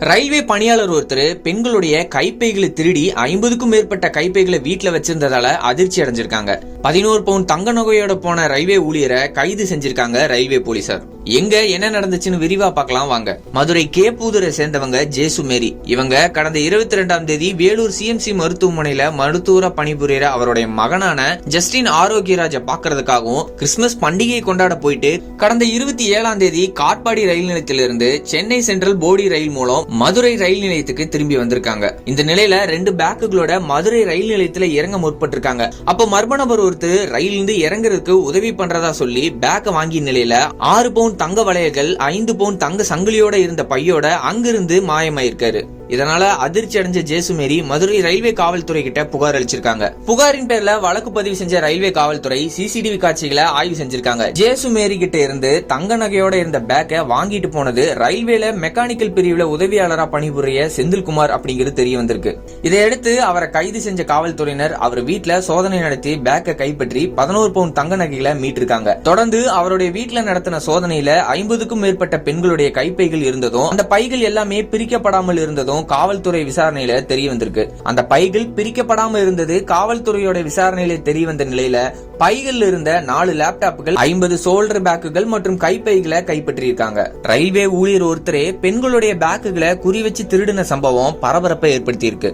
Railway பணியாளர் ஒருத்தர் பெண்களுடைய கைப்பைகளை திருடி 50க்கும் மேற்பட்ட கைப்பைகளை வீட்டுல வச்சிருந்ததால அதிர்ச்சி அடைஞ்சிருக்காங்க. 11 பவுன் தங்க நகையோட போன ரயில்வே ஊழியரை கைது செஞ்சிருக்காங்க ரயில்வே போலீசார். எங்க என்ன நடந்துச்சுன்னு விரிவா பார்க்கலாம் வாங்க. மதுரை கேப்பூதரை சேர்ந்தவங்க ஜேசு மேரி. இவங்க கடந்த 22ஆம் தேதி வேலூர் சிஎம்சி மருத்துவமனையில மருத்துவரா பணிபுரியற அவருடைய மகனான ஜஸ்டின் ஆரோக்கியராஜ பாக்குறதுக்காகவும் கிறிஸ்துமஸ் பண்டிகை கொண்டாட போயிட்டு கடந்த 27ஆம் தேதி காட்பாடி ரயில் நிலையத்திலிருந்து சென்னை சென்ட்ரல் போடி ரயில் மூலம் மதுரை ரயில் நிலையத்துக்கு திரும்பி வந்திருக்காங்க. இந்த நிலையில 2 பேக்குகளோட மதுரை ரயில் நிலையத்துல இறங்க முற்பட்டிருக்காங்க. அப்ப மர்ம நபர் ஒருத்தர் ரயிலிருந்து இறங்குறதுக்கு உதவி பண்றதா சொல்லி பேக்க வாங்கிய நிலையில 6 பவுன் தங்க வளையல்கள் 5 பவுன் தங்க சங்கிலியோட இருந்த பையோட அங்கிருந்து மாயமாயிருக்காரு. இதனால அதிர்ச்சி அடைஞ்ச ஜேசு மேரி மதுரை ரயில்வே காவல்துறை கிட்ட புகார் அளிச்சிருக்காங்க. புகாரின் பேர்ல வழக்கு பதிவு செஞ்ச ரயில்வே காவல்துறை சிசிடிவி காட்சிகளை ஆய்வு செஞ்சிருக்காங்க. ஜேசு மேரி கிட்ட இருந்து தங்க நகையோட இருந்த பேக்க வாங்கிட்டு போனது ரயில்வேல மெக்கானிக்கல் பிரிவுல உதவியாளரா பணிபுரிய செந்தில்குமார் அப்படிங்கிறது தெரிய வந்திருக்கு. இதையடுத்து அவரை கைது செஞ்ச காவல்துறையினர் அவர் வீட்டுல சோதனை நடத்தி பேக்க கைப்பற்றி 11 பவுன் தங்க நகைகளை மீட்டிருக்காங்க. தொடர்ந்து அவருடைய வீட்டுல நடத்தின சோதனையில 50க்கும் மேற்பட்ட பெண்களுடைய கைப்பைகள் இருந்ததும் அந்த பைகள் எல்லாமே பிரிக்கப்படாமல் இருந்ததும் காவல்துறை விசாரணையில தெரிய வந்திருக்கு. அந்த பைகள் பிரிக்கப்படாம இருந்தது காவல்துறையோட விசாரணையில தெரிய வந்த நிலையில பைகள் இருந்த 4 லேப்டாப்புகள் 50 ஷோல்டர் பேக்குகள் மற்றும் கைப்பைகளை கைப்பற்றியிருக்காங்க. ரயில்வே ஊழியர் ஒருத்தரே பெண்களுடைய பேக்குகளை குறி வச்சு திருடின சம்பவம் பரபரப்பை ஏற்படுத்தியிருக்கு.